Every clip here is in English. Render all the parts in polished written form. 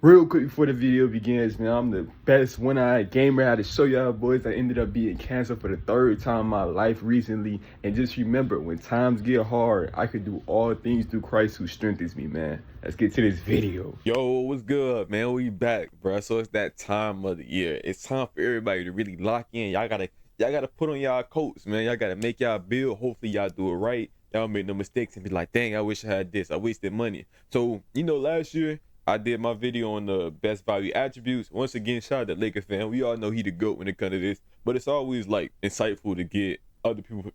Real quick before the video begins, man, I'm the best one-eyed gamer. I had to show y'all boys I ended up being canceled for the third time in my life recently. And just remember, when times get hard, I could do all things through Christ who strengthens me, man. Let's get to this video. Yo, what's good, man? We back, bro. So it's that time of the year. It's time for everybody to really lock in. Y'all gotta put on y'all coats, man. Y'all gotta make y'all build. Hopefully y'all do it right. Y'all make no mistakes and be like, dang, I wish I had this. I wasted money. So, last year I did my video on the best value attributes. Once again, shout out to Laker fan. We all know he the GOAT when it comes to this, but it's always like insightful to get other people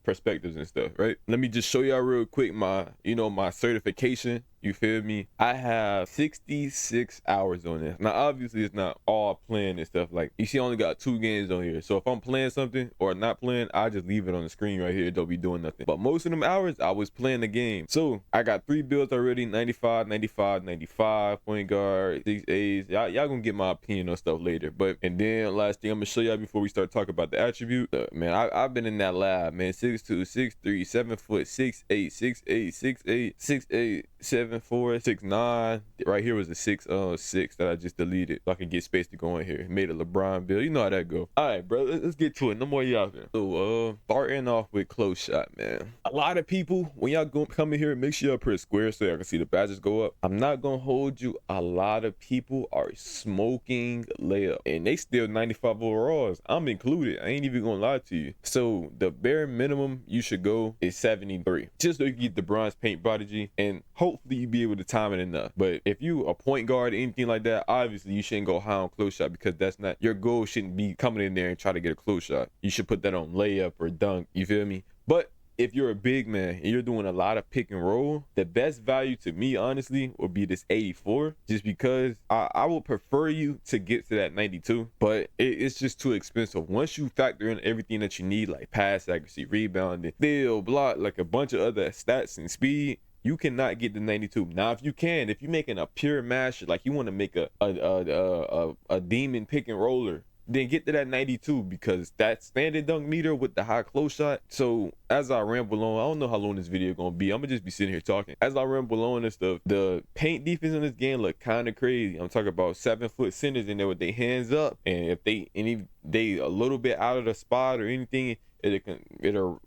perspectives and stuff, right? Let me just show y'all real quick my my certification. You feel me? I have 66 hours on this. Now obviously it's not all playing and stuff. Like you see I only got 2 games on here, so if I'm playing something or not playing, I just leave it on the screen right here. Don't be doing nothing, but most of them hours I was playing the game. So I got 3 builds already: 95, 95, 95, point guard, 6 A's. Y'all gonna get my opinion on stuff later. But and then last thing I'm gonna show y'all before we start talking about the attribute, man, I've been in that lab, man. 6'2", 6'3", 7 foot, 6'8", 6'8", 6'8", 6'8", 7'4", 6'9". Right here was a 6'6" that I just deleted so I can get space to go in here. Made a LeBron build. You know how that go. All right, bro. Let's get to it. No more yapping. So starting off with close shot, man. A lot of people, when y'all come in here, make sure y'all press square so y'all can see the badges go up. I'm not gonna hold you. A lot of people are smoking layup, and they still 95 overalls. I'm included. I ain't even gonna lie to you. So the bare minimum you should go is 73, just so you can get the bronze paint prodigy, and hopefully you be able to time it enough. But if you a point guard or anything like that, obviously you shouldn't go high on close shot, because that's not your goal. Shouldn't be coming in there and try to get a close shot. You should put that on layup or dunk. You feel me? But if you're a big man and you're doing a lot of pick and roll, the best value to me, honestly, would be this 84, just because I would prefer you to get to that 92, but it's just too expensive. Once you factor in everything that you need, like pass accuracy, rebounding, steal, block, like a bunch of other stats and speed, you cannot get the 92. Now, if you're making a pure masher, like you want to make a demon pick and roller, then get to that 92, because that standard dunk meter with the high close shot. So as I ramble on, I don't know how long this video gonna be. I'm gonna just be sitting here talking. As I ramble on and stuff, the paint defense in this game look kind of crazy. I'm talking about 7-foot centers in there with their hands up, and if they a little bit out of the spot or anything, it'll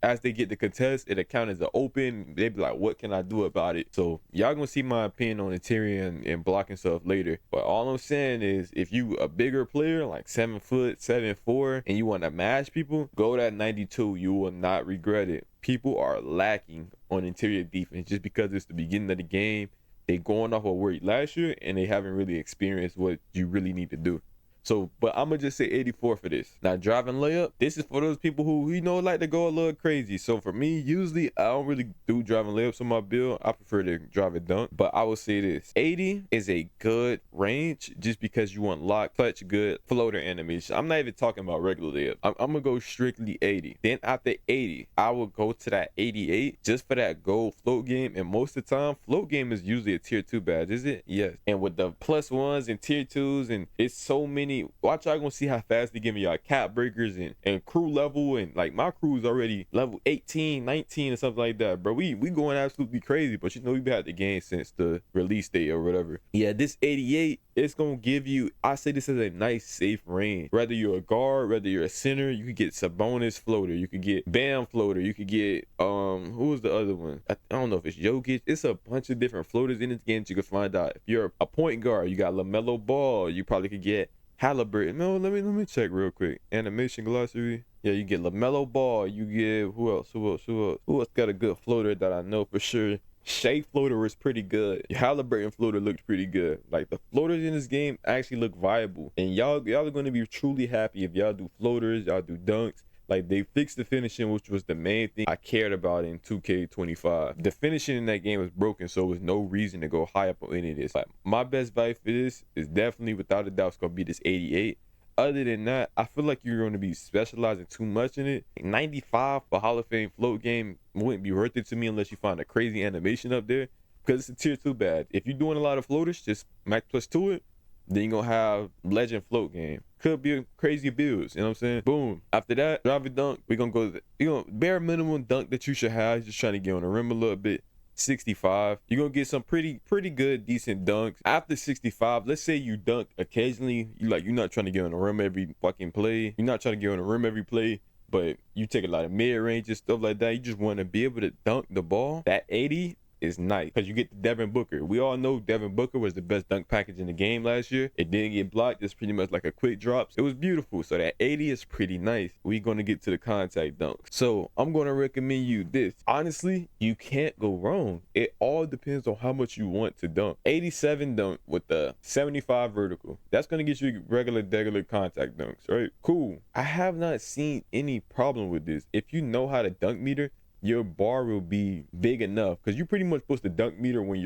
as they get the contest, it'll count as an open. They be like, what can I do about it? So y'all gonna see my opinion on interior and blocking stuff later. But all I'm saying is, if you a bigger player, like 7 foot, 7'4", and you want to mash people, go that 92. You will not regret it. People are lacking on interior defense just because it's the beginning of the game. They going off what worked last year, and they haven't really experienced what you really need to do. So, but I'm gonna just say 84 for this. Now, driving layup, this is for those people who, like to go a little crazy. So for me, usually I don't really do driving layups on my build. I prefer to drive a dunk. But I will say this: 80 is a good range, just because you want lock, clutch, good floater animation. I'm not even talking about regular layup. I'm gonna go strictly 80. Then after 80, I will go to that 88 just for that gold float game. And most of the time, float game is usually a tier 2 badge, is it? Yes. And with the +1s and tier 2s, and it's so many. Watch, y'all gonna see how fast they give me y'all cap breakers and crew level, and like my crew is already level 18, 19 or something like that, bro. We going absolutely crazy, but we've had the game since the release date or whatever. Yeah, this 88, it's gonna give you, I say this is a nice safe range. Whether you're a guard, whether you're a center, you could get Sabonis floater, you could get Bam floater, you could get who was the other one? I don't know if it's Jokic. It's a bunch of different floaters in this game that you can find out. If you're a point guard, you got LaMelo Ball, you probably could get Halliburton. No, let me check real quick. Animation glossary. Yeah, you get LaMelo Ball. You get who else got a good floater that I know for sure? Shea floater was pretty good. Your Halliburton floater looked pretty good. Like, the floaters in this game actually look viable, and y'all are going to be truly happy if y'all do floaters, y'all do dunks. Like, they fixed the finishing, which was the main thing I cared about in 2K25. The finishing in that game was broken, so there was no reason to go high up on any of this. Like, my best value for this is definitely, without a doubt, it's going to be this 88. Other than that, I feel like you're going to be specializing too much in it. 95 for Hall of Fame float game wouldn't be worth it to me unless you find a crazy animation up there, because it's a tier 2 badge. If you're doing a lot of floaters, just max +2 it. Then you're gonna have legend float game. Could be a crazy builds, you know what I'm saying? Boom. After that, drive a dunk. We're gonna go to the bare minimum dunk that you should have. Just trying to get on the rim a little bit. 65. You're gonna get some pretty good decent dunks. After 65, let's say you dunk occasionally, you're not trying to get on the rim every fucking play. You're not trying to get on the rim every play, but you take a lot of mid-range and stuff like that. You just want to be able to dunk the ball. That 80 is nice because you get the Devin Booker. We all know Devin Booker was the best dunk package in the game last year. It didn't get blocked. It's pretty much like a quick drops. It was beautiful. So that 80 is pretty nice. We're going to get to the contact dunks. So I'm going to recommend you this. Honestly, you can't go wrong. It all depends on how much you want to dunk. 87 dunk with the 75 vertical. That's going to get you regular contact dunks, right? Cool. I have not seen any problem with this. If you know how to dunk meter, your bar will be big enough because you're pretty much supposed to dunk meter when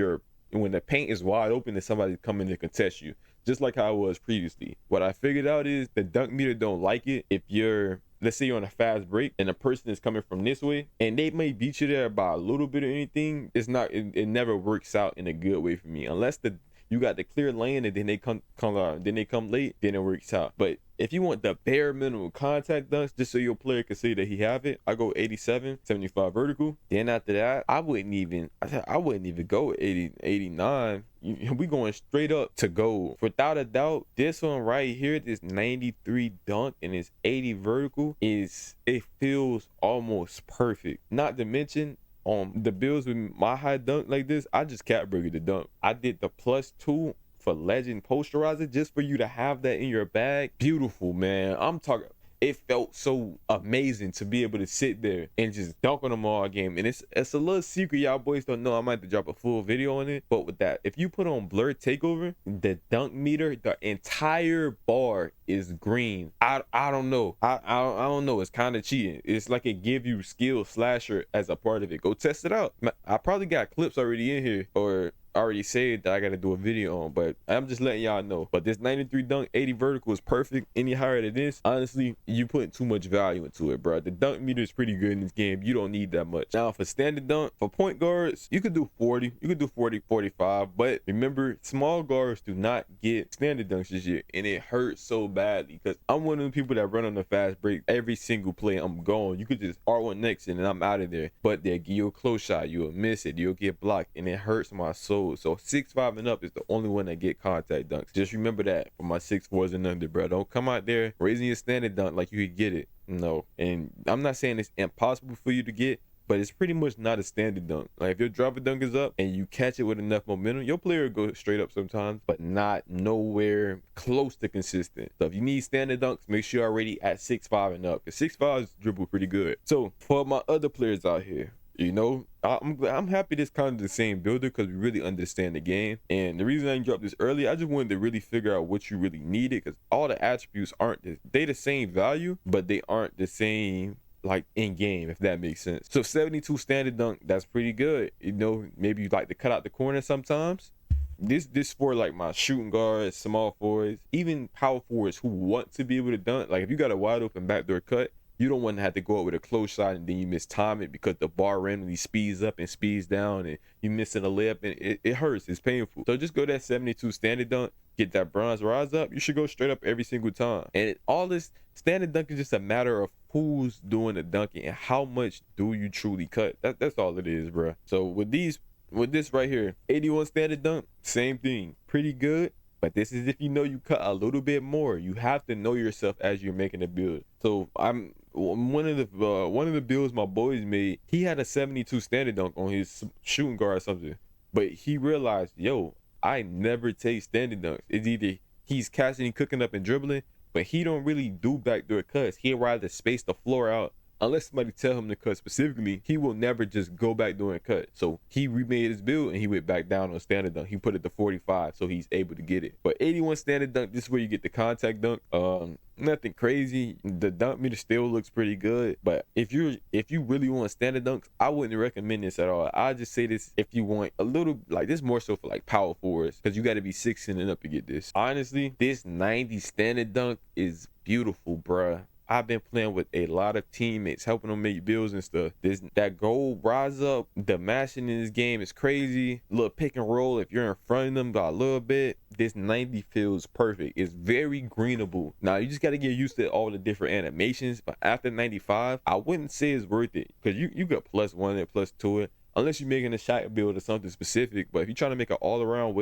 the paint is wide open and somebody's coming to contest you, just like how it was previously. What I figured out is the dunk meter don't like it if you're, let's say you're on a fast break and a person is coming from this way and they may beat you there by a little bit or anything. It never works out in a good way for me unless you got the clear lane and then they come late, then it works out. But if you want the bare minimum contact dunks, just so your player can see that he have it, I go 87, 75 vertical. Then after that, I wouldn't even go 80, 89. We going straight up to gold. Without a doubt, this one right here, this 93 dunk and this 80 vertical it feels almost perfect. Not to mention, on the builds with my high dunk like this, I just cat breaker the dunk. I did the +2 for legend posterizer just for you to have that in your bag. Beautiful, man. I'm talking, it felt so amazing to be able to sit there and just dunk on them all game. And it's a little secret y'all boys don't know. I might have to drop a full video on it. But with that, if you put on blur takeover, the dunk meter, the entire bar is green. I don't know. I don't know. It's kind of cheating. It's like it give you skill slasher as a part of it. Go test it out. I probably got clips already in here or already said that I gotta do a video on, but I'm just letting y'all know. But this 93 dunk 80 vertical is perfect. Any higher than this, honestly, you putting too much value into it, bro. The dunk meter is pretty good in this game. You don't need that much. Now for standard dunk, for point guards, you could do 40, you could do 40, 45, but remember, small guards do not get standard dunks this year, and it hurts so badly because I'm one of the people that run on the fast break. Every single play I'm going, you could just R1 next and I'm out of there, but they'll give you a close shot, you'll miss it, you'll get blocked, and it hurts my soul. So 6'5" and up is the only one that get contact dunks. Just remember that for my 6'4s and under, bro. Don't come out there raising your standard dunk like you could get it. No. And I'm not saying it's impossible for you to get, but it's pretty much not a standard dunk. Like if your driver dunk is up and you catch it with enough momentum, your player will go straight up sometimes, but not nowhere close to consistent. So if you need standard dunks, make sure you're already at 6'5" and up, because 6'5s dribble pretty good. So for my other players out here, you know, I'm happy this kind of the same builder because we really understand the game. And the reason I didn't drop this early, I just wanted to really figure out what you really needed, because all the attributes they the same value, but they aren't the same like in game, if that makes sense. So 72 standard dunk, that's pretty good. You know, maybe you like to cut out the corner sometimes. This for like my shooting guards, small forwards, even power forwards who want to be able to dunk. Like if you got a wide open backdoor cut, you don't want to have to go up with a close shot and then you mistime it because the bar randomly speeds up and speeds down and you missing a layup, and it hurts. It's painful. So just go that 72 standard dunk, get that bronze rise up. You should go straight up every single time. And all this standard dunk is just a matter of who's doing the dunking and how much do you truly cut. That's all it is, bro. So with this right here, 81 standard dunk, same thing, pretty good. But this is if you know you cut a little bit more. You have to know yourself as you're making a build. So one of the builds my boys made, he had a 72 standard dunk on his shooting guard or something, but he realized, yo, I never take standard dunks. It's either he's catching, cooking up and dribbling, but he don't really do backdoor cuts. He'd rather space the floor out. Unless somebody tell him to cut specifically, he will never just go back doing cut. So he remade his build and he went back down on standard dunk. He put it to 45 so he's able to get it. But 81 standard dunk, this is where you get the contact dunk. Nothing crazy. The dunk meter still looks pretty good. But if you really want standard dunks, I wouldn't recommend this at all. I just say this if you want a little, like this more so for like power forwards, because you got to be 6'10" and up to get this. Honestly, this 90 standard dunk is beautiful, bruh. I've been playing with a lot of teammates, helping them make builds and stuff. That gold rise up, the mashing in this game is crazy. Little pick and roll, if you're in front of them by a little bit, this 90 feels perfect. It's very greenable. Now, you just got to get used to all the different animations, but after 95, I wouldn't say it's worth it, because you got +1 and +2 it. unless you're making a shot build or something specific. But if you're trying to make an all-around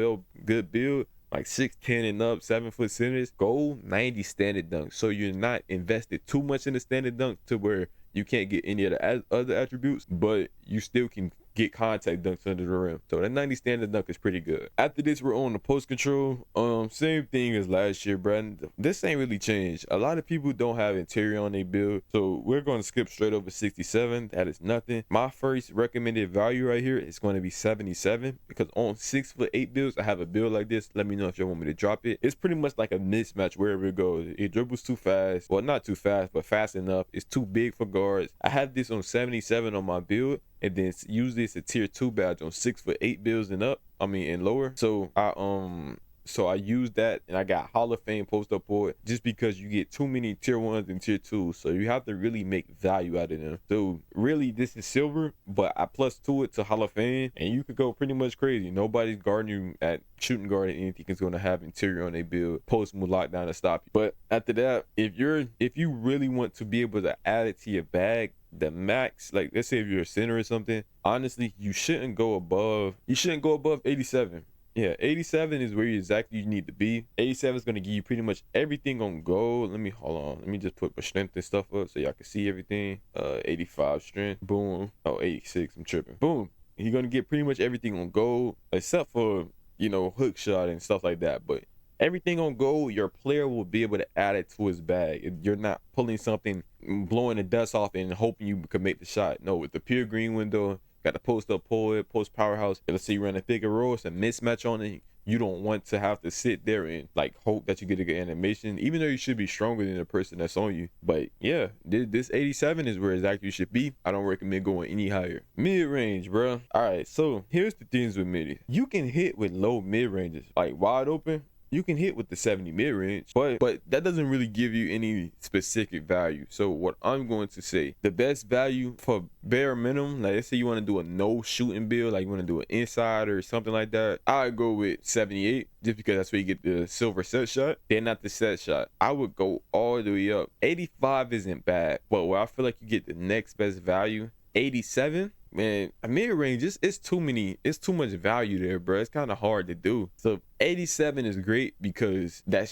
good build, like 6'10" and up, 7-foot centers, go 90 standard dunk. So you're not invested too much in the standard dunk to where you can't get any of the other attributes, but you still can get contact dunks under the rim. So that 90 standard dunk is pretty good. After this, we're on the post control. Same thing as last year, bro. This ain't really changed. A lot of people don't have interior on their build, so we're going to skip straight over 67. That is nothing. My first recommended value right here is going to be 77, because on 6'8" builds, I have a build like this. Let me know if you want me to drop it. It's pretty much like a mismatch wherever it goes. It dribbles too fast. Well, not too fast, but fast enough. It's too big for guards. I have this on 77 on my build, and then usually it's a tier 2 badge on 6'8" builds and up. And lower. So I use that, and I got Hall of Fame post up for it, just because you get too many tier 1s and tier 2s, so you have to really make value out of them. So really, this is silver, but I plus 2 it to Hall of Fame, and you could go pretty much crazy. Nobody's guarding you at shooting guard, and anything is going to have interior on their build, post move lockdown to stop you. But after that, if you really want to be able to add it to your bag, the max, like let's say if you're a center or something, honestly, you shouldn't go above 87. Yeah, 87 is where you need to be. 87 is going to give you pretty much everything on gold. Let me just put my strength and stuff up so y'all can see everything. 85 strength, boom. 86, I'm tripping, boom. You're going to get pretty much everything on gold, except for, hook shot and stuff like that. But everything on gold, your player will be able to add it to his bag. You're not pulling something, blowing the dust off and hoping you can make the shot. No, with the pure green window, got the post up, pull it, post powerhouse. Let's say you run a pick and roll, it's a mismatch on it. You don't want to have to sit there and like hope that you get a good animation, even though you should be stronger than the person that's on you. But yeah, this 87 is where exactly you should be. I don't recommend going any higher. Mid range, bro. All right, so here's the things with mid. You can hit with low mid ranges, like wide open. You can hit with the 70 mid-range, but that doesn't really give you any specific value. So what I'm going to say, the best value for bare minimum, like let's say you want to do a no shooting build, like you want to do an inside or something like that, I'd go with 78, just because that's where you get the silver set shot. Then not the set shot, I would go all the way up. 85 isn't bad, but where I feel like you get the next best value, 87. Man, a mid-range, it's too much value there, bro. It's kind of hard to do. So 87 is great because that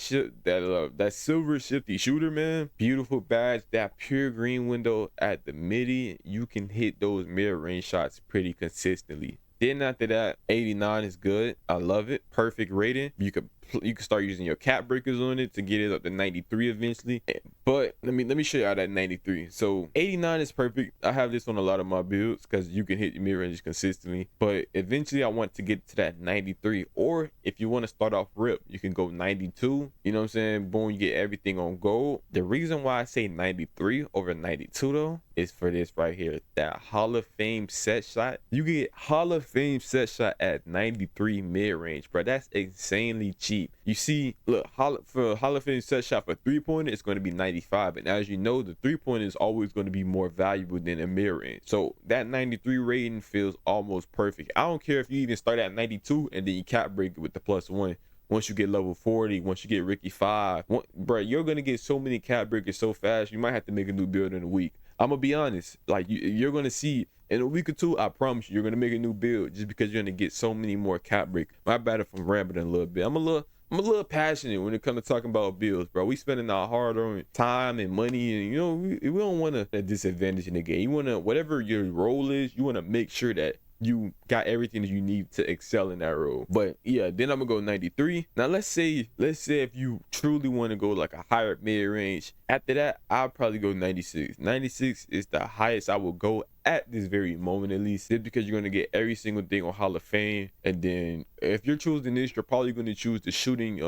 silver shifty shooter, man, beautiful badge, that pure green window at the midi, you can hit those mid-range shots pretty consistently. Then after that, 89 is good. I love it. Perfect rating. You can start using your cap breakers on it to get it up to 93 eventually. But let me show you how that 93. So 89 is perfect. I have this on a lot of my builds because you can hit your mid range consistently. But eventually I want to get to that 93. Or if you want to start off rip, you can go 92. You know what I'm saying? Boom, you get everything on gold. The reason why I say 93 over 92 though is for this right here. That Hall of Fame set shot. You get Hall of Fame set shot at 93 mid range, bro. That's insanely cheap. You see, look, for Hall of Fame set shot for 3-pointer, it's going to be 95. And as you know, the 3-pointer is always going to be more valuable than a mid range. So that 93 rating feels almost perfect. I don't care if you even start at 92 and then you cap break it with the +1. Once you get level 40, once you get Ricky 5, bro, you're going to get so many cap breakers so fast, you might have to make a new build in a week. I'm going to be honest. Like, you're going to see in a week or two, I promise you're going to make a new build just because you're going to get so many more cap breaks. My bad if I'm rambling a little bit. I'm a little passionate when it comes to talking about builds, bro. We spending our hard-earned time and money, and we don't want a disadvantage in the game. You want to, whatever your role is, you want to make sure that you got everything that you need to excel in that role. But yeah, then I'm gonna go 93. Now let's say if you truly want to go like a higher mid-range, after that I'll probably go 96. 96 is the highest I will go at this very moment, at least, just because you're going to get every single thing on Hall of Fame. And then if you're choosing this, you're probably going to choose the shooting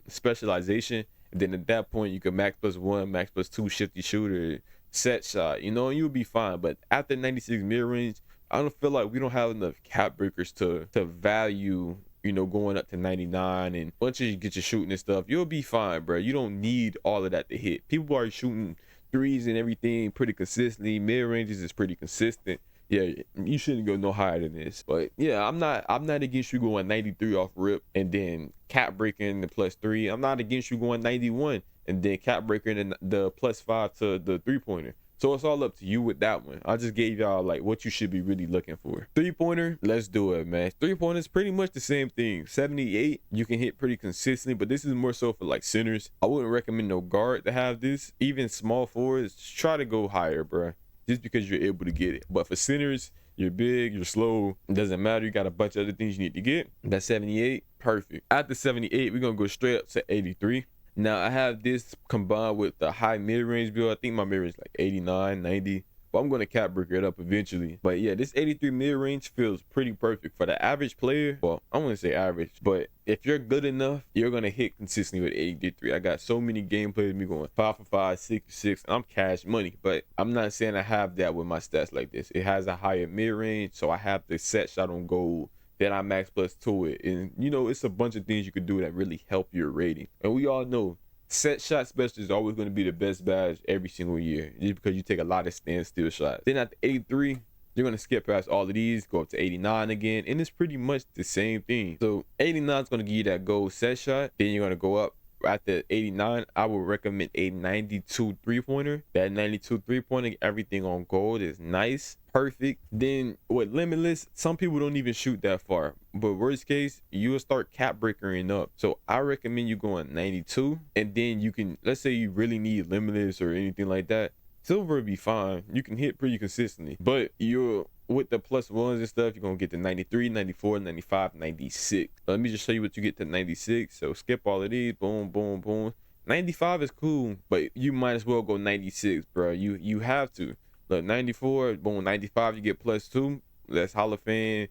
specialization. And then at that point you can max +1, max +2 shifty shooter, set shot, and you'll be fine. But after 96 mid-range, I don't feel like we don't have enough cap breakers to value, going up to 99. And once you get your shooting and stuff, you'll be fine, bro. You don't need all of that to hit. People are shooting threes and everything pretty consistently. Mid ranges is pretty consistent. Yeah, you shouldn't go no higher than this. But yeah, I'm not against you going 93 off rip and then cap breaking the +3. I'm not against you going 91 and then cap breaking the +5 to the 3-pointer. So it's all up to you with that one. I just gave y'all like what you should be really looking for. 3-pointer, let's do it, man. 3-pointer is pretty much the same thing. 78, you can hit pretty consistently, but this is more so for like centers. I wouldn't recommend no guard to have this. Even small forwards, try to go higher, bro, just because you're able to get it. But for centers, you're big, you're slow, it doesn't matter. You got a bunch of other things you need to get. That's 78, perfect. After 78, we're gonna go straight up to 83. Now I have this combined with the high mid-range build. I think my mid-range is like 89, 90. But I'm gonna cap breaker it up eventually. But yeah, this 83 mid-range feels pretty perfect for the average player. Well, I wouldn't say average, but if you're good enough, you're gonna hit consistently with 83. I got so many gameplays of me going 5 for 5, 6 for 6. I'm cash money, but I'm not saying I have that with my stats like this. It has a higher mid-range, so I have the set shot on goal. Then I max plus to it. And you know, it's a bunch of things you can do that really help your rating. And we all know set shot specialist is always going to be the best badge every single year, just because you take a lot of standstill shots. Then at the 83, you're going to skip past all of these, go up to 89 again, and it's pretty much the same thing. So 89 is going to give you that gold set shot. Then you're going to go up. At the 89, I would recommend a 92 3-pointer. That 92 3-pointer, everything on gold is nice, perfect. Then with limitless, some people don't even shoot that far, but worst case, you will start cap breakering up. So I recommend you going 92, and then you can, let's say you really need limitless or anything like that, silver would be fine. You can hit pretty consistently, but you're with the plus ones and stuff, you're gonna get to 93, 94, 95, 96. Let me just show you what you get to 96. So skip all of these, boom, boom, boom. 95 is cool, but you might as well go 96, bro. You have to. Look, 94, boom, 95, you get plus 2. That's Hall of Fame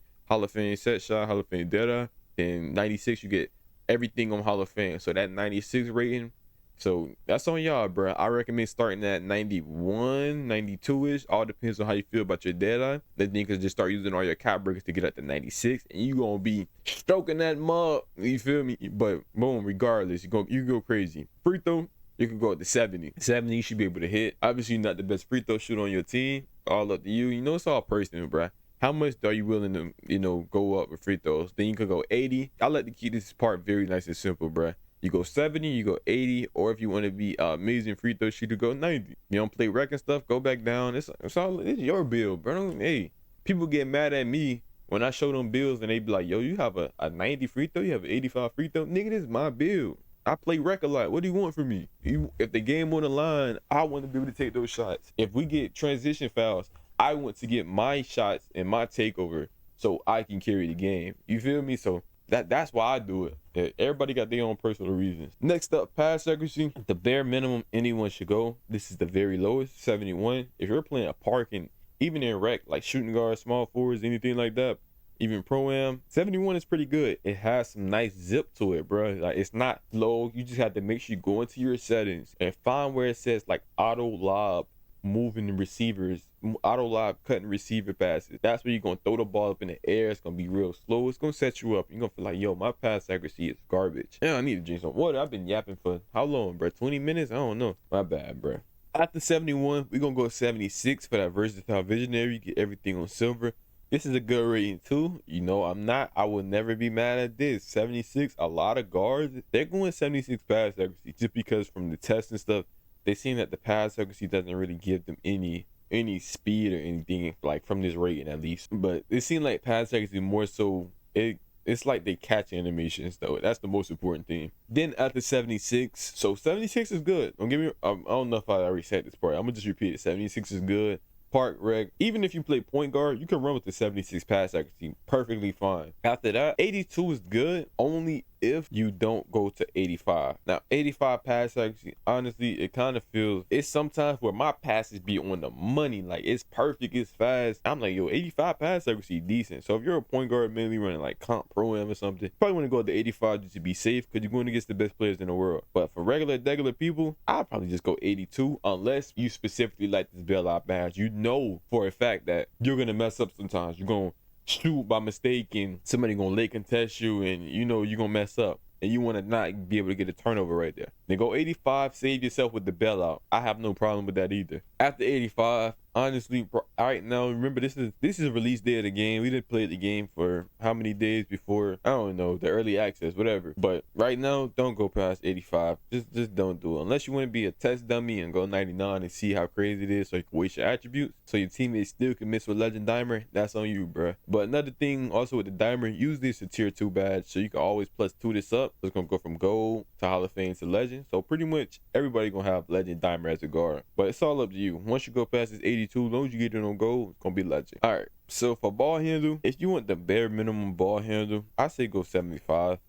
set shot, Hall of Fame data. Then 96, you get everything on Hall of Fame. So that 96 rating, so that's on y'all, bro. I recommend starting at 91, 92-ish. All depends on how you feel about your deadline. Then you can just start using all your cap breakers to get up to 96, and you gonna be stroking that mug. You feel me? But boom, regardless, you go crazy. Free throw, you can go up to 70. 70, you should be able to hit. Obviously, you're not the best free throw shooter on your team. All up to you. You know, it's all personal, bro. How much are you willing to, you know, go up with free throws? Then you could go 80. I like to keep this part very nice and simple, bro. You go 70, you go 80, or if you want to be amazing free throw shooter, go 90. You don't play rec and stuff, go back down. It's your bill, bro. Hey, people get mad at me when I show them bills and they be like, yo, you have a 90 free throw, you have an 85 free throw. Nigga, this is my bill. I play rec a lot. What do you want from me? If the game on the line, I want to be able to take those shots. If we get transition fouls, I want to get my shots and my takeover so I can carry the game. You feel me? So that's why I do it. Yeah, everybody got their own personal reasons. Next up, pass accuracy. The bare minimum anyone should go. This is the very lowest, 71. If you're playing a parking, even in rec, like shooting guards, small forwards, anything like that, even pro-am, 71 is pretty good. It has some nice zip to it, bro. Like, it's not low. You just have to make sure you go into your settings and find where it says like auto lob, moving the receivers, auto lob cutting receiver passes. That's where you're gonna throw the ball up in the air. It's gonna be real slow. It's gonna set you up. You're gonna feel like, yo, my pass accuracy is garbage. Yeah, I need to drink some water. I've been yapping for how long, bro? 20 minutes? I don't know. My bad, bro. After 71, we're gonna go 76 for that versatile visionary. You get everything on silver. This is a good rating too. You know, I will never be mad at this. 76, a lot of guards, they're going 76 pass accuracy just because from the tests and stuff, they seen that the pass accuracy doesn't really give them any speed or anything, like from this rating at least. But it seemed like pass accuracy more so, it's like they catch animations though. That's the most important thing. Then after 76, so 76 is good. Don't get me, I don't know if I already said this part. I'm gonna just repeat it. 76 is good. Park reg, even if you play point guard, you can run with the 76 pass accuracy perfectly fine. After that, 82 is good only if you don't go to 85. Now 85 pass accuracy, honestly, it kind of feels, it's sometimes where my passes be on the money, like it's perfect, it's fast. I'm like, yo, 85 pass accuracy decent. So if you're a point guard mainly running like comp pro-am or something, you probably want to go to 85 just to be safe because you're going against the best players in the world. But for regular people, I'd probably just go 82 unless you specifically like this bailout badge. You know for a fact that you're gonna mess up sometimes. You're gonna shoot by mistake and somebody gonna late contest you, and you know you're gonna mess up and you want to not be able to get a turnover right there. Then go 85, save yourself with the bailout. I have no problem with that either. After 85, honestly, bro, right now, remember this is a release day of the game. We didn't play the game for how many days before? I don't know, the early access, whatever. But right now, don't go past 85. Just don't do it unless you want to be a test dummy and go 99 and see how crazy it is, so you can waste your attributes, so your teammates still can miss with legend dimer. That's on you, bro. But another thing also with the dimer, use this a tier 2 badge, so you can always +2 this up. So it's gonna go from gold to Hall of Fame to legend. So pretty much everybody gonna have legend dimer as a guard. But it's all up to you. Once you go past this 82, as long as you get it on gold, it's gonna be legend. All right. So for ball handle, if you want the bare minimum ball handle, I say go 75.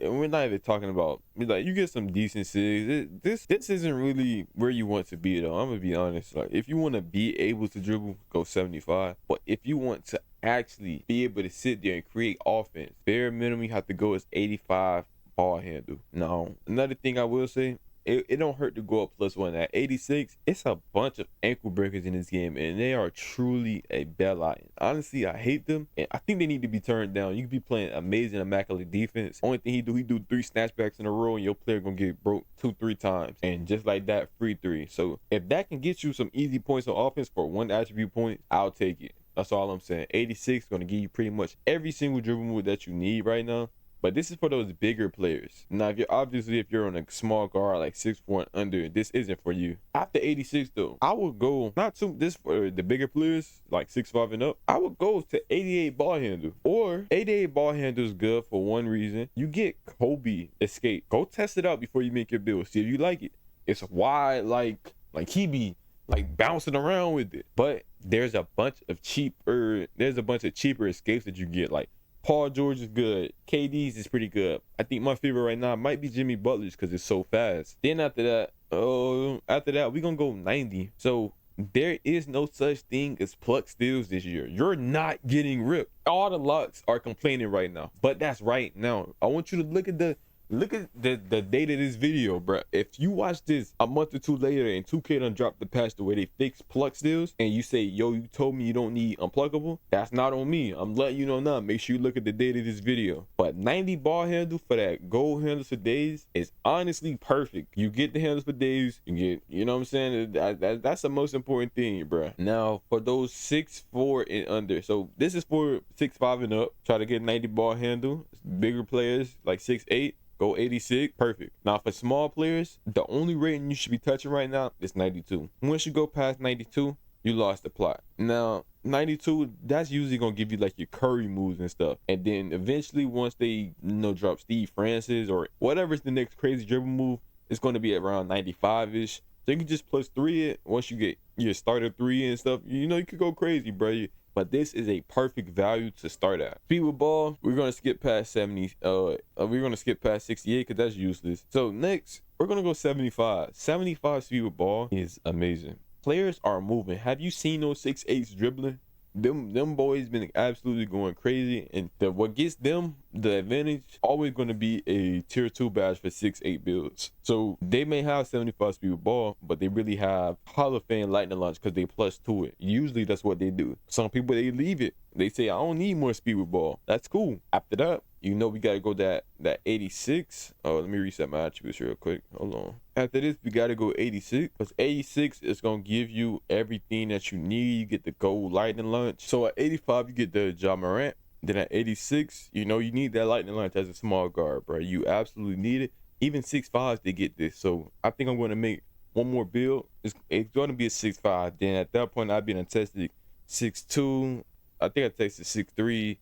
We're not even talking about, like, you get some decent sigs. This isn't really where you want to be though. I'm gonna be honest. Like, if you want to be able to dribble, go 75. But if you want to actually be able to sit there and create offense, bare minimum you have to go is 85 ball handle. Now, another thing I will say, it don't hurt to go up +1 at 86. It's a bunch of ankle breakers in this game, and they are truly a bailout. Honestly, I hate them, and I think they need to be turned down. You can be playing amazing, immaculate defense. Only thing he do 3 snatchbacks in a row, and your player gonna get broke 2-3 times, and just like that, free 3. So if that can get you some easy points on offense for 1 attribute point, I'll take it. That's all I'm saying. 86 gonna give you pretty much every single dribble move that you need right now. But this is for those bigger players. Now, if you're on a small guard like 6'4" and under, this isn't for you. After 86 though, I would go this for the bigger players like 6'5" and up. I would go to 88 ball handle, or 88 ball handle is good for one reason. You get Kobe escape. Go test it out before you make your build. See if you like it. It's wide like he be like bouncing around with it. But there's a bunch of cheaper escapes that you get, like Paul George is good. KD's is pretty good. I think my favorite right now might be Jimmy Butler's because it's so fast. Then after that, we're going to go 90. So there is no such thing as pluck steals this year. You're not getting ripped. All the locks are complaining right now, but that's right now. I want you to look at the date of this video, bro. If you watch this a month or 2 later and 2K done dropped the patch the way they fix pluck steals, and you say, yo, you told me you don't need unpluckable, that's not on me. I'm letting you know now. Make sure you look at the date of this video. But 90 ball handle for that gold handles for days is honestly perfect. You get the handles for days, you get, you know what I'm saying? That's the most important thing, bro. Now, for those 6'4" and under, so this is for 6'5" and up. Try to get 90 ball handle. Bigger players like 6'8", go 86, perfect. Now for small players, the only rating you should be touching right now is 92. Once you go past 92, you lost the plot. Now 92, that's usually gonna give you like your Curry moves and stuff. And then eventually, once they drop Steve Francis or whatever's the next crazy dribble move, it's gonna be around 95ish. So you can just +3 it. Once you get your starter 3 and stuff, you could go crazy, bro. But this is a perfect value to start at. Speed with ball, we're gonna skip past 70. We're gonna skip past 68 because that's useless. So next, we're gonna go 75. 75 speed with ball is amazing. Players are moving. Have you seen those 6'8s dribbling? Them boys been absolutely going crazy, and what gets them the advantage always going to be a tier 2 badge for 6'8 builds. So they may have 75 speed with ball, but they really have Hall of Fame lightning launch because they +2 it. Usually that's what they do. Some people, they leave it. They say, I don't need more speed with ball. That's cool. After that, we got to go that 86. Oh, let me reset my attributes real quick. Hold on. After this, we got to go 86, because 86 is going to give you everything that you need. You get the gold lightning launch. So at 85, you get the Ja Morant. Then at 86, you need that lightning launch as a small guard, bro. You absolutely need it. Even 6'5s, they get this. So I think I'm going to make one more build. It's going to be a 6'5. Then at that point, I've been tested 6'2. I think I tested 6'3,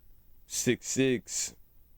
6'6,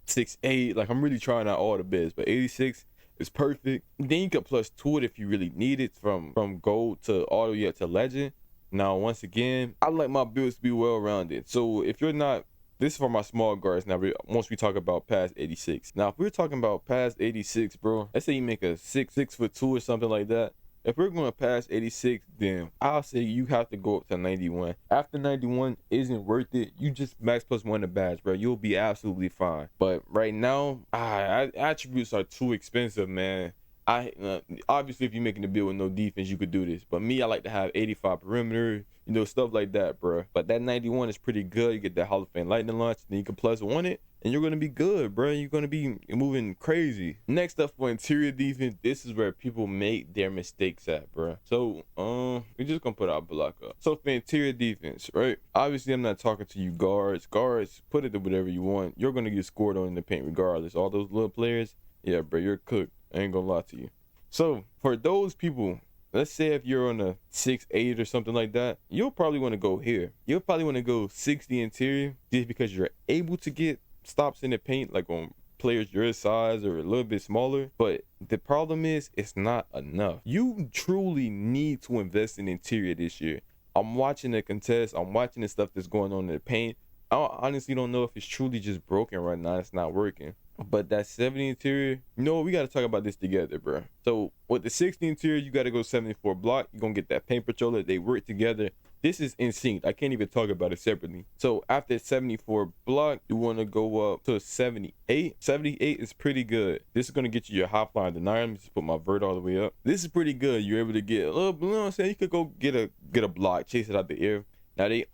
6'8. Like, I'm really trying out all the best. But 86 is perfect. Then you can +2 it if you really need it from gold to all the way up to legend. Now, once again, I like my builds to be well-rounded. So if you're not, this is for my small guards. Now, once we talk about past 86. Now, if we're talking about past 86, bro, let's say you make a 6'2" or something like that. If we're going past 86, then I'll say you have to go up to 91. After 91 isn't worth it, you just max +1 the badge, bro. You'll be absolutely fine. But right now, attributes are too expensive, man. Obviously if you're making the build with no defense, you could do this. But me, I like to have 85 perimeter, you know, stuff like that, bro. But that 91 is pretty good. You get that Hall of Fame lightning launch, then you can +1 it, and you're gonna be good, bro. You're gonna be moving crazy. Next up for interior defense, this is where people make their mistakes at, bro. So we're just gonna put our block up. So for interior defense, right? Obviously I'm not talking to you guards. Guards, put it to whatever you want. You're gonna get scored on in the paint regardless. All those little players, yeah, bro, you're cooked. I ain't gonna lie to you. So for those people, let's say if you're on a 6'8" or something like that, you'll probably want to go here. You'll probably want to go 60 interior just because you're able to get stops in the paint, like on players your size or a little bit smaller. But the problem is, it's not enough. You truly need to invest in interior this year. I'm watching the contest. I'm watching the stuff that's going on in the paint. I honestly don't know if it's truly just broken right now. It's not working. But that 70 interior, you know, we got to talk about this together, bro. So with the 60 interior, you got to go 74 block. You're going to get that paint patroller. They work together. This is in sync. I can't even talk about it separately. So after 74 block, you want to go up to 78. 78 is pretty good. This is going to get you your high flying denier. Let me just put my vert all the way up. This is pretty good. You're able to get a little, you know what I'm saying? You could go get a block, chase it out the air. Now they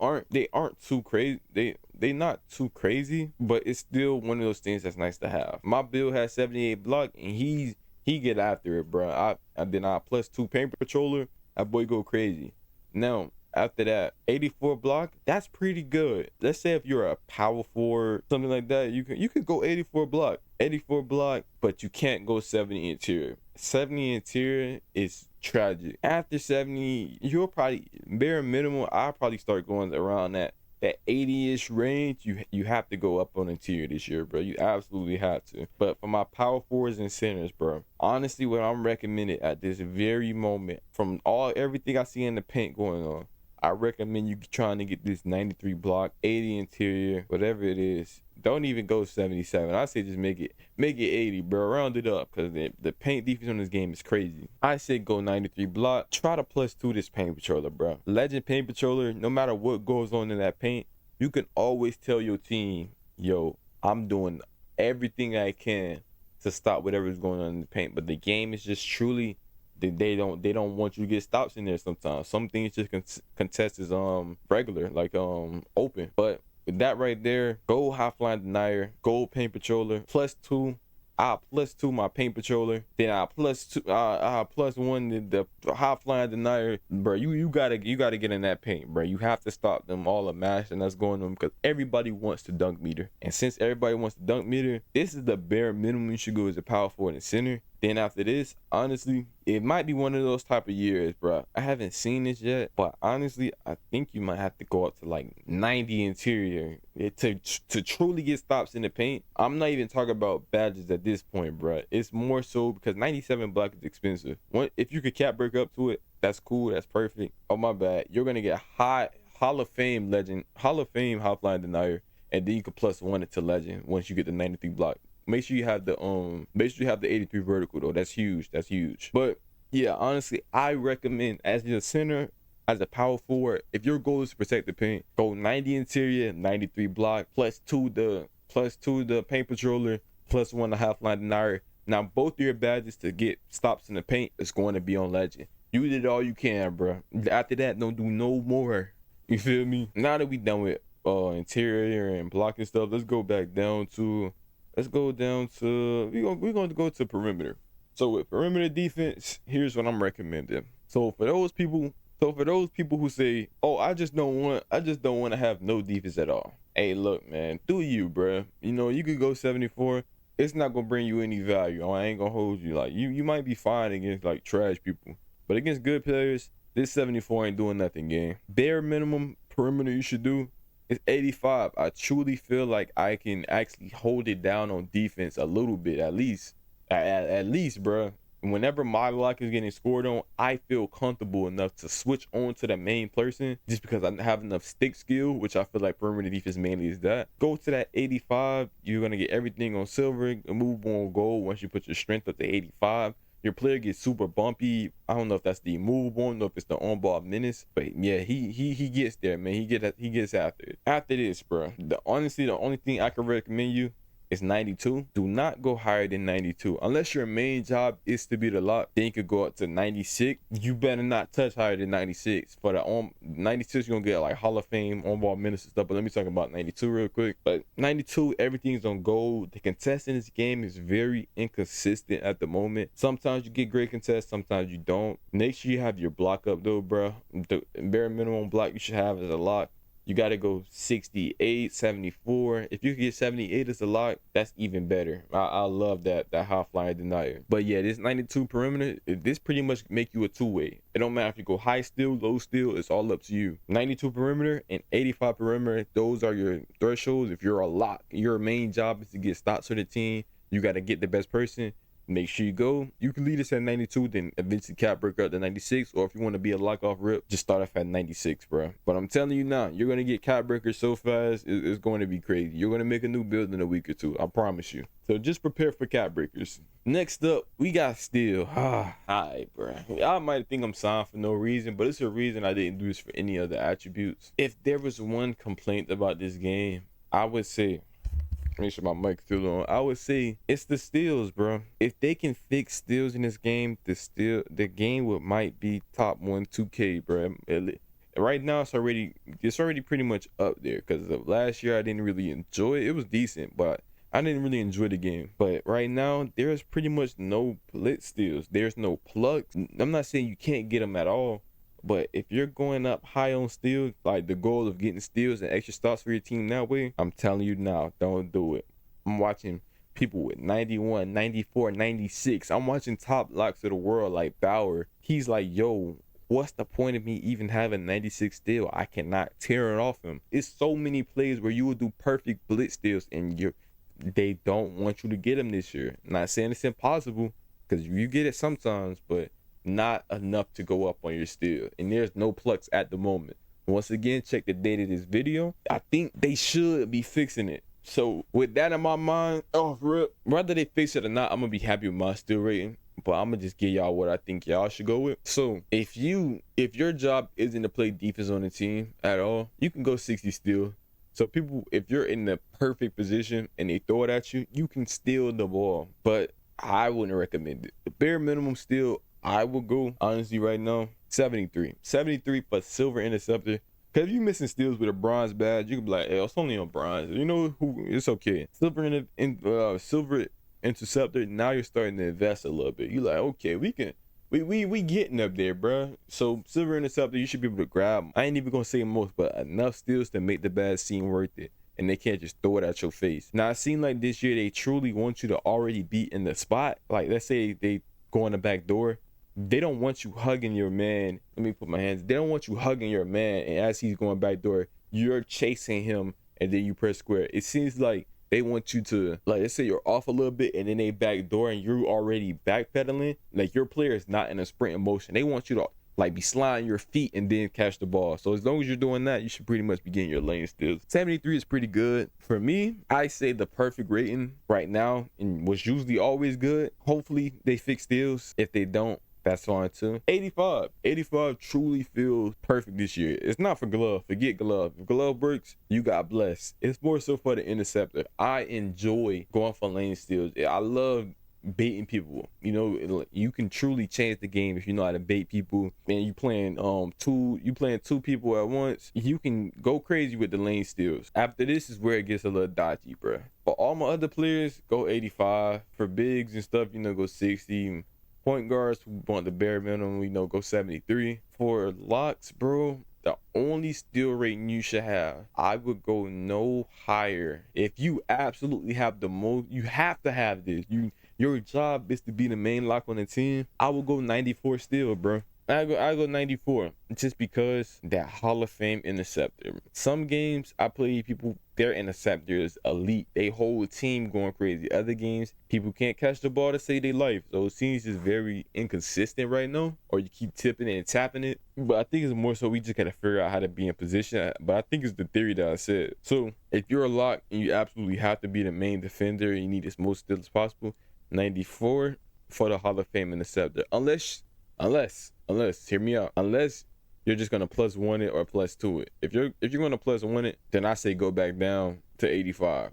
aren't too crazy. They not too crazy, but it's still one of those things that's nice to have. My build has 78 block, and he get after it, bro. Then I +2 paint patroller. That boy go crazy. Now after that, 84 block, that's pretty good. Let's say if you're a power forward, something like that, you could go 84 block. 84 block, but you can't go 70 interior. 70 interior is tragic. After 70, you'll probably, bare minimum, I'll probably start going around that 80-ish range. You have to go up on interior this year, bro. You absolutely have to. But for my power forwards and centers, bro, honestly, what I'm recommending at this very moment, from everything I see in the paint going on, I recommend you trying to get this 93 block, 80 interior, whatever it is. Don't even go 77. I say just make it 80, bro. Round it up, because the paint defense on this game is crazy. I say go 93 block. Try to +2 this paint patroller, bro. Legend paint patroller, no matter what goes on in that paint, you can always tell your team, yo, I'm doing everything I can to stop whatever's going on in the paint. But the game is just truly, they don't want you to get stops in there sometimes. Some things just contest is regular, like open. But with that right there, go high flying denier, go paint patroller, +2. I +2 my paint patroller, then I +2 I +1 the high flying denier, bro. You gotta get in that paint, bro. You have to stop them all a mash, and that's going on because everybody wants to dunk meter. And since everybody wants to dunk meter, this is the bare minimum you should go as a power forward and center. Then after this, honestly, it might be one of those type of years, bro. I haven't seen this yet, but honestly, I think you might have to go up to like 90 interior to truly get stops in the paint. I'm not even talking about badges at this point, bro. It's more so because 97 block is expensive. If you could cap break up to it, that's cool. That's perfect. Oh, my bad. You're going to get Hall of Fame legend, Hall of Fame high flying denier, and then you could +1 it to legend once you get the 93 block. Make sure you have the 83 vertical though. That's huge. That's huge. But yeah, honestly, I recommend as a center, as a power forward, if your goal is to protect the paint, go 90 interior, 93 block, +2 the paint patroller, +1 the half line denier. Now both of your badges to get stops in the paint is going to be on legend. You did all you can, bro. After that, don't do no more. You feel me? Now that we done with interior and blocking stuff, let's go down to we're going to go to perimeter. So with perimeter defense, here's what I'm recommending. So for those people who say, "Oh, I just don't want to have no defense at all." Hey, look, man, do you, bro? You know, you could go 74. It's not gonna bring you any value. I ain't gonna hold you. Like you might be fine against like trash people, but against good players, this 74 ain't doing nothing, gang. Bare minimum perimeter you should do is 85. I truly feel like I can actually hold it down on defense a little bit, at least, bro. Whenever my block is getting scored on, I feel comfortable enough to switch on to the main person just because I have enough stick skill, which I feel like perimeter defense mainly is that. Go to that 85. You're going to get everything on silver, move on gold once you put your strength up to 85. Your player gets super bumpy. I don't know if that's the immovable, I don't know if it's the on-ball menace, but yeah, he gets there, man. He gets after it. After this, bro, honestly, the only thing I can recommend you is 92. Do not go higher than 92. Unless your main job is to be the lock, then you could go up to 96. You better not touch higher than 96. For the 96, you're gonna get like Hall of Fame on-ball minutes and stuff. But let me talk about 92 real quick. But 92, everything's on gold. The contest in this game is very inconsistent at the moment. Sometimes you get great contests, sometimes you don't. Make sure you have your block up though, bro. The bare minimum block you should have is a lock. You got to go 68, 74. If you can get 78 as a lock, that's even better. I love that high flyer denier. But yeah, this 92 perimeter, this pretty much make you a two-way. It don't matter if you go high steal, low steal, it's all up to you. 92 perimeter and 85 perimeter, those are your thresholds. If you're a lock, your main job is to get stops for the team. You got to get the best person. Make sure you go. You can lead us at 92, then eventually cap break up to 96. Or if you want to be a lock off rip, just start off at 96, bro. But I'm telling you now, you're going to get cap breakers so fast, it's going to be crazy. You're going to make a new build in a week or two. I promise you. So just prepare for cap breakers. Next up, we got steal. Alright, bro. Y'all might think I'm signed for no reason, but it's a reason I didn't do this for any other attributes. If there was one complaint about this game, I would say, make sure my mic's still on, I would say it's the steals, bro. If they can fix steals in this game, the game might be top 1 2K, bro. Right now it's already pretty much up there, because of last year I didn't really enjoy it. It was decent, but I didn't really enjoy the game. But right now there's pretty much no blitz steals. There's no plugs. I'm not saying you can't get them at all, but if you're going up high on steals, like the goal of getting steals and extra stops for your team that way, I'm telling you now, don't do it. I'm watching people with 91, 94, 96. I'm watching top locks of the world like Bauer. He's like, yo, what's the point of me even having 96 steal? I cannot tear it off him. It's so many plays where you will do perfect blitz steals and they don't want you to get them this year. I'm not saying it's impossible, because you get it sometimes, but not enough to go up on your steal. And there's no plucks at the moment. Once again, check the date of this video. I think they should be fixing it. So with that in my mind, off rip, whether they fix it or not, I'm gonna be happy with my steal rating. But I'm gonna just give y'all what I think y'all should go with. So if your job isn't to play defense on the team at all, you can go 60 steal. So people, if you're in the perfect position and they throw it at you, you can steal the ball. But I wouldn't recommend it. The bare minimum steal I would go, honestly, right now, 73. 73 for silver interceptor. Because if you're missing steals with a bronze badge, you can be like, hey, it's only on bronze. You know who? It's okay. Silver interceptor, now you're starting to invest a little bit. You're like, okay, we getting up there, bro. So silver interceptor, you should be able to grab. I ain't even going to say most, but enough steals to make the badge seem worth it. And they can't just throw it at your face. Now, it seemed like this year they truly want you to already be in the spot. Like, let's say they go in the back door. They don't want you hugging your man. Let me put my hands. They don't want you hugging your man, and as he's going back door, you're chasing him, and then you press square. It seems like they want you to, like, let's say you're off a little bit, and then they back door, and you're already backpedaling. Like, your player is not in a sprint motion. They want you to, like, be sliding your feet and then catch the ball. So as long as you're doing that, you should pretty much be getting your lane steals. 73 is pretty good. For me, I say the perfect rating right now, and what's usually always good. Hopefully they fix steals. If they don't, that's fine too. 85. 85 truly feels perfect this year. It's not for glove. Forget glove. If glove works, you got blessed. It's more so for the interceptor. I enjoy going for lane steals. I love baiting people. You know, you can truly change the game if you know how to bait people. And you playing two people at once. You can go crazy with the lane steals. After this is where it gets a little dodgy, bro. For all my other players, go 85. For bigs and stuff, you know, go 60. Point guards who want the bare minimum, you know, go 73. For locks, bro, the only steal rating you should have, I would go no higher. If you absolutely have the most, you have to have this. Your job is to be the main lock on the team. I will go 94 steal, bro. I go 94 just because that Hall of Fame interceptor. Some games I play people, their interceptor is elite. They whole team going crazy. Other games, people can't catch the ball to save their life. So it seems just very inconsistent right now. Or you keep tipping it and tapping it. But I think it's more so we just gotta figure out how to be in position. But I think it's the theory that I said. So if you're a lock and you absolutely have to be the main defender and you need as most steals as possible, 94 for the Hall of Fame interceptor. Unless, hear me out. Unless you're just gonna +1 it or +2 it. If you're gonna +1 it, then I say go back down to 85.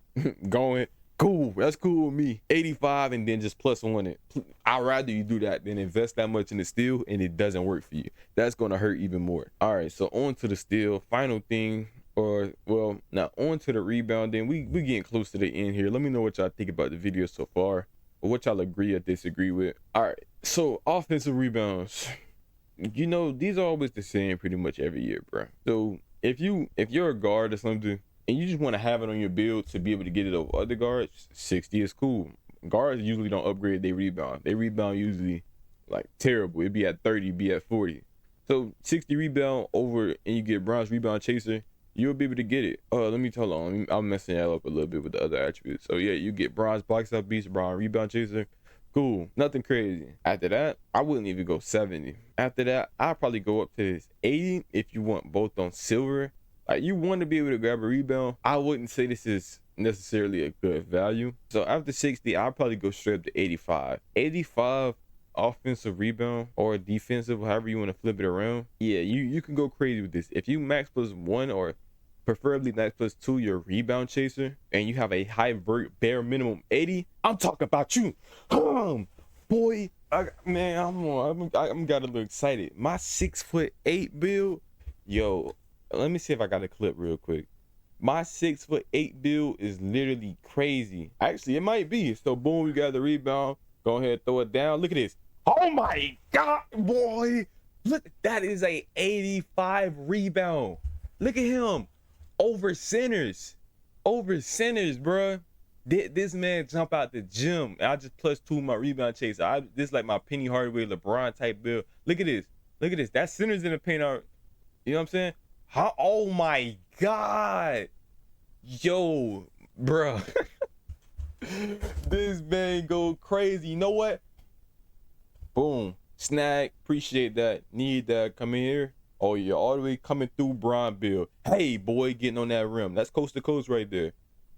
Go Cool, that's cool with me. 85 and then just plus one it. I'd rather you do that than invest that much in the steal and it doesn't work for you. That's gonna hurt even more. All right, so on to the steal. Final thing, or well, now on to the rebounding. We getting close to the end here. Let me know what y'all think about the video so far, or what y'all agree or disagree with. All right, so offensive rebounds. You know, these are always the same pretty much every year, bro. So if you're a guard or something, and you just want to have it on your build to be able to get it over other guards, 60 is cool. Guards usually don't upgrade their rebound. They rebound usually like terrible. It'd be at 30, it'd be at 40. So 60 rebound over and you get bronze rebound chaser, you'll be able to get it. Let me tell on. I'm messing that up a little bit with the other attributes. So yeah, you get bronze box out beast, bronze rebound chaser. Cool, nothing crazy. After that, I wouldn't even go 70. After that, I'll probably go up to this 80 if you want both on silver. Like, you want to be able to grab a rebound. I wouldn't say this is necessarily a good value. So after 60, I'll probably go straight up to 85. 85 offensive rebound or defensive, however you want to flip it around. Yeah, you can go crazy with this. If you max +1 or preferably max +2 your rebound chaser, and you have a high vert bare minimum 80, I'm talking about you. Boy, I'm got a little excited. My 6'8" build, yo. Let me see if I got a clip real quick. My 6'8" build is literally crazy. Actually, it might be. So boom, we got the rebound. Go ahead, throw it down. Look at this. Oh my God, boy. Look, that is a 85 rebound. Look at him. Over centers. Over centers, bruh. This man jump out the gym. I just +2 my rebound chaser. This is like my Penny Hardaway LeBron type build. Look at this. Look at this. That centers in the paint are, you know what I'm saying? Oh my God. Yo, bruh. This man go crazy. You know what? Boom. Snag. Appreciate that. Need that. Come in here. Oh, you're all the way coming through Bron build. Hey, boy, getting on that rim. That's coast to coast right there.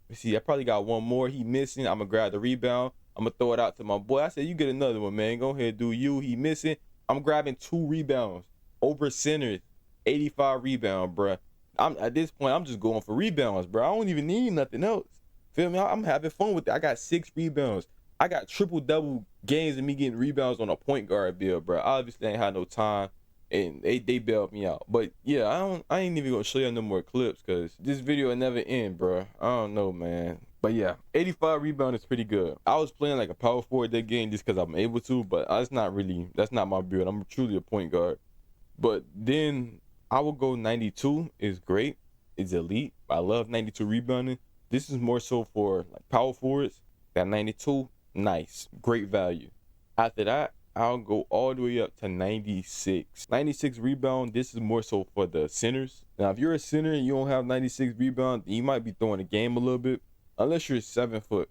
You see, I probably got one more. He missing. I'm going to grab the rebound. I'm going to throw it out to my boy. I said, you get another one, man. Go ahead, do you. He missing. I'm grabbing 2 rebounds. Over centers. 85 rebound, bruh. At this point, I'm just going for rebounds, bro. I don't even need nothing else. Feel me? I'm having fun with it. I got 6 rebounds. I got triple-double games of me getting rebounds on a point guard build, bro. Obviously, I ain't had no time, and they bailed me out. But yeah, I ain't even gonna show you no more clips because this video will never end, bro. I don't know, man. But yeah, 85 rebound is pretty good. I was playing like a power forward that game just because I'm able to, but that's not my build. I'm truly a point guard. But then I will go 92 is great. It's elite. I love 92 rebounding. This is more so for like power forwards. Got 92, nice, great value. After that, I'll go all the way up to 96. 96 rebound, this is more so for the centers. Now, if you're a center and you don't have 96 rebound, you might be throwing the game a little bit. Unless you're 7'4",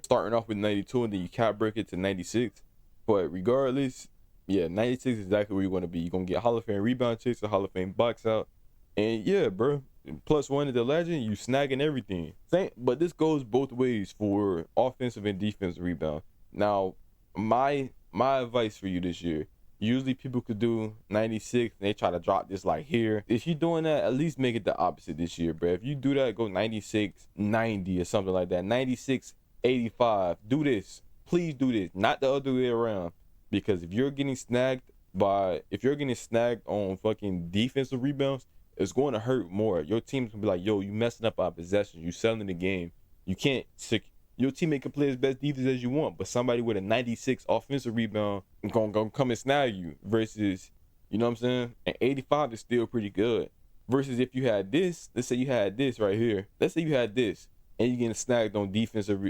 starting off with 92 and then you cap break it to 96. But regardless, yeah, 96 is exactly where you want to be. You're going to get Hall of Fame rebound chaser, Hall of Fame box out. And yeah, bro, +1 to the legend, you snagging everything. But this goes both ways for offensive and defensive rebound. Now, my advice for you this year, usually people could do 96 and they try to drop this like here. If you're doing that, at least make it the opposite this year, bro. If you do that, go 96, 90 or something like that. 96, 85. Do this. Please do this. Not the other way around. Because if you're getting snagged on fucking defensive rebounds, it's going to hurt more. Your team's gonna be like, yo, you messing up our possessions. You selling the game. You can't your teammate can play as best defense as you want, but somebody with a 96 offensive rebound gonna come and snag you versus, you know what I'm saying? And 85 is still pretty good. Versus if you had this, let's say you had this right here. Let's say you had this and you getting snagged on defensive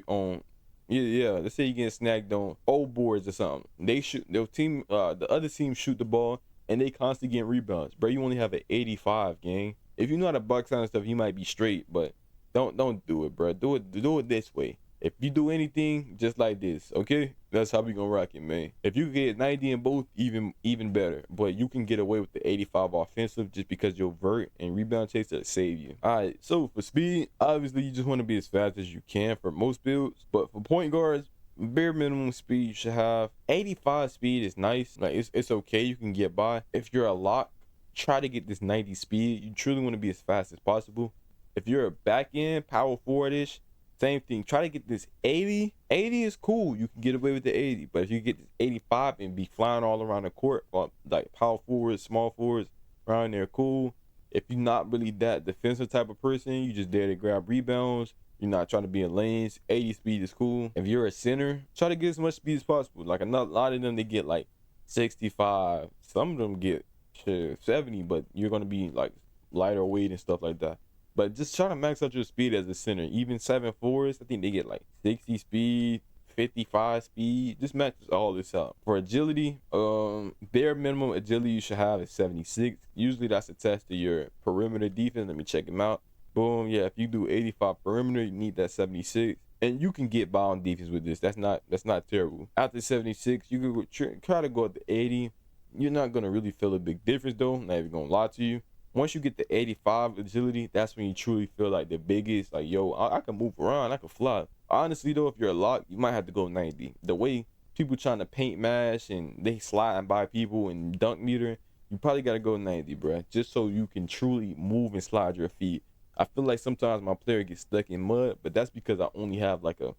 let's say you getting snagged on old boards or something. They shoot their team, the other team shoot the ball and they constantly getting rebounds. Bro, you only have an 85, gang. If you know how to box out and stuff, you might be straight, but don't do it, bro. Do it this way. If you do anything, just like this, okay? That's how we gonna rock it, man. If you get 90 in both, even better. But you can get away with the 85 offensive just because your vert and rebound chaser save you. All right, so for speed, obviously you just want to be as fast as you can for most builds. But for point guards, bare minimum speed you should have. 85 speed is nice. Like it's okay, you can get by. If you're a lock, try to get this 90 speed. You truly want to be as fast as possible. If you're a back end power forward-ish, Same thing. Try to get this 80. 80 is cool. You can get away with the 80. But if you get this 85 and be flying all around the court, like power forwards, small forwards around there, cool. If you're not really that defensive type of person, you just there to grab rebounds. You're not trying to be in lanes. 80 speed is cool. If you're a center, try to get as much speed as possible. Like a lot of them, they get like 65. Some of them get 70, but you're going to be like lighter weight and stuff like that. But just try to max out your speed as a center. Even 7'4s, I think they get like 60 speed, 55 speed. Just matches all this out. For agility, bare minimum agility you should have is 76. Usually that's attached to your perimeter defense. Let me check them out. Boom. Yeah, if you do 85 perimeter, you need that 76. And you can get by on defense with this. That's not terrible. After 76, you can try to go up to 80. You're not gonna really feel a big difference though. Not even gonna lie to you. Once you get the 85 agility, that's when you truly feel like the biggest. Like, yo, I can move around, I can fly. Honestly though, if you're a lock, you might have to go 90. The way people trying to paint mash and they sliding by people and dunk meter, you probably gotta go 90, bruh, just so you can truly move and slide your feet. I feel like sometimes my player gets stuck in mud, but that's because I only have like a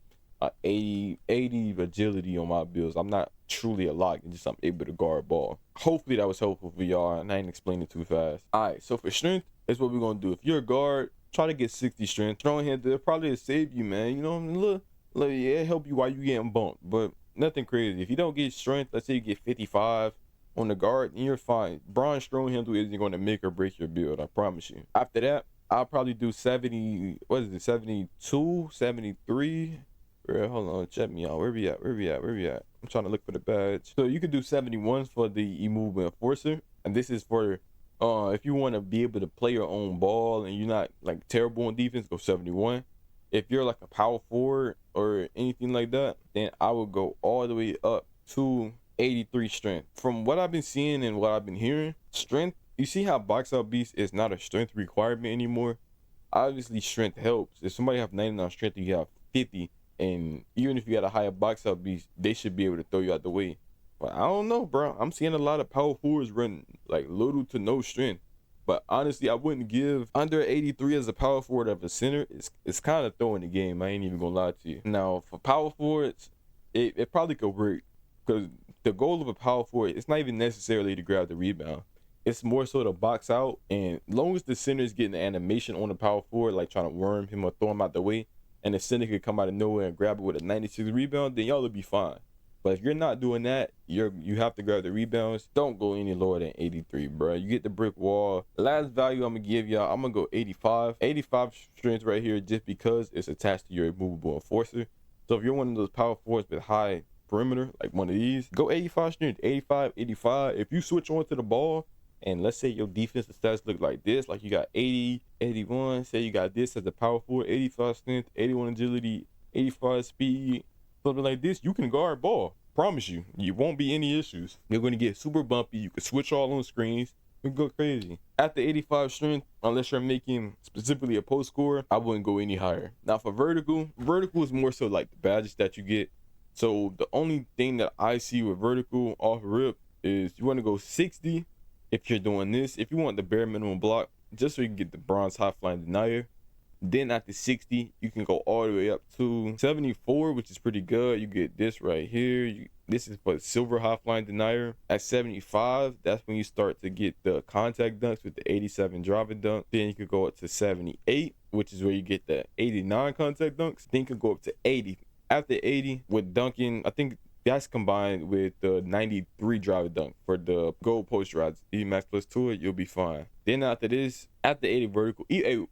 80 agility on my builds. I'm not truly a lock, and just I'm able to guard ball. Hopefully that was helpful for y'all, and I ain't explaining too fast. All right, so for strength, that's what we're gonna do. If you're a guard, try to get 60 strength. Throwing hand there probably save you, man. You know, look, yeah, it help you while you getting bumped, but nothing crazy. If you don't get strength, let's say you get 55 on the guard, then you're fine. Bronze strong handle isn't going to make or break your build, I promise you. After that, I'll probably do 70, 72, 73. Hold on, check me out. Where we at? I'm trying to look for the badge. So you could do 71 for the movement enforcer, and this is for if you want to be able to play your own ball and you're not like terrible on defense, go 71. If you're like a power forward or anything like that, then I would go all the way up to 83 strength. From what I've been seeing and what I've been hearing, strength, you see how box out beast is not a strength requirement anymore. Obviously strength helps. If somebody have 99 strength and you have 50, and even if you got a higher box out beast, they should be able to throw you out the way. But I don't know, bro. I'm seeing a lot of power forwards run like little to no strength. But honestly, I wouldn't give under 83 as a power forward of a center. It's kind of throwing the game. I ain't even gonna lie to you. Now for power forwards, it probably could work, because the goal of a power forward, it's not even necessarily to grab the rebound. It's more so to box out, and as long as the center is getting the animation on the power forward, like trying to worm him or throw him out the way, and the center could come out of nowhere and grab it with a 96 rebound, then y'all will be fine. But if you're not doing that, you have to grab the rebounds. Don't go any lower than 83, bro. You get the brick wall. Last value I'm gonna give y'all, I'm gonna go 85. 85 strength right here, just because it's attached to your movable enforcer. So if you're one of those power forwards with high perimeter, like one of these, go 85 strength, 85, 85. If you switch on to the ball, and let's say your defensive stats look like this, like you got 80, 81, say you got this as a power forward, 85 strength, 81 agility, 85 speed, something like this, you can guard ball. Promise you, you won't be any issues. You're going to get super bumpy. You can switch all on screens. You can go crazy. After 85 strength, unless you're making specifically a post scorer, I wouldn't go any higher. Now for vertical is more so like the badges that you get. So the only thing that I see with vertical off rip is you want to go 60 if you're doing this. If you want the bare minimum block, just so you can get the bronze high flying denier. Then after 60, you can go all the way up to 74, which is pretty good. You get this right here. This is for silver high flying denier. At 75, that's when you start to get the contact dunks with the 87 driving dunk. Then you could go up to 78, which is where you get the 89 contact dunks. Then you can go up to 80. After 80, with dunking, I think that's combined with the 93 driving dunk for the gold post rods. E max plus 2, you'll be fine. Then after this, after 80 vertical,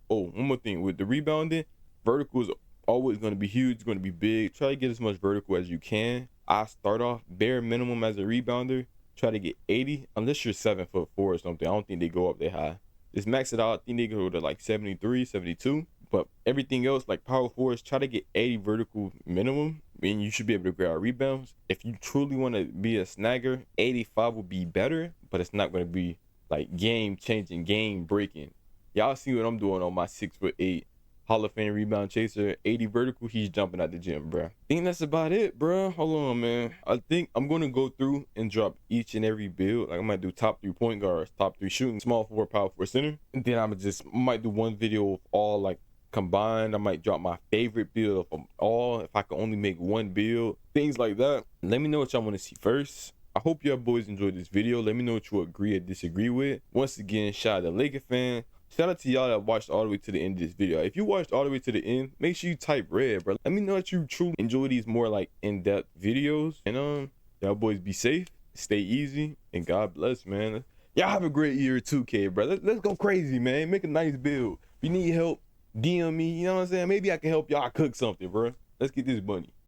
one more thing with the rebounding, vertical is always going to be huge. It's going to be big. Try to get as much vertical as you can. I start off bare minimum as a rebounder. Try to get 80, unless you're 7'4" or something. I don't think they go up that high. Just max it out. I think they go to like 73, 72. But everything else, like power forwards, try to get 80 vertical minimum, and you should be able to grab rebounds. If you truly want to be a snagger, 85 will be better, but it's not going to be like game changing, game breaking. Y'all see what I'm doing on my 6'8" Hall of Fame rebound chaser, 80 vertical. He's jumping at the gym, bro. I think that's about it, bro. Hold on, man. I think I'm going to go through and drop each and every build. Like, I might do top 3 point guards, top 3 shooting, small forward, power forward, center. And then I might do one video of all like combined. I might drop my favorite build of them all if I can only make one build, things like that. Let me know what y'all want to see first. I hope y'all boys enjoyed this video. Let me know what you agree or disagree with. Once again, shout out to Laker fan. Shout out to y'all that watched all the way to the end of this video. If you watched all the way to the end, make sure you type red, bro. Let me know that you truly enjoy these more like in-depth videos. And y'all boys be safe, stay easy, and God bless, man. Y'all have a great year 2K, bro. Let's go crazy, man. Make a nice build. If you need help, DM me, you know what I'm saying? Maybe I can help y'all cook something, bro. Let's get this money.